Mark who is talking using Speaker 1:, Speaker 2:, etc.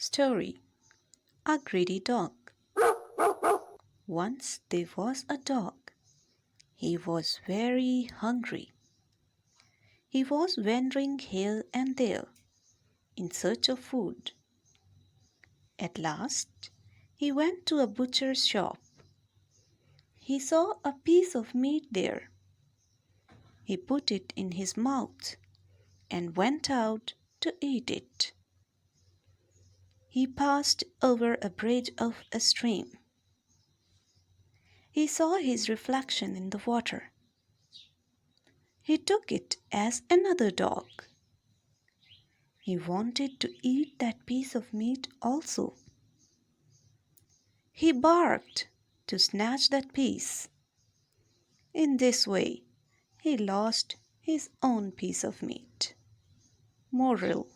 Speaker 1: Story: A Greedy Dog. Once there was a dog. He was very hungry. He was wandering here and there in search of food. At last, he went to a butcher's shop. He saw a piece of meat there. He put it in his mouth and went out to eat it. He passed over a bridge of a stream. He saw his reflection in the water. He took it as another dog. He wanted to eat that piece of meat also. He barked to snatch that piece. In this way, he lost his own piece of meat. Moral: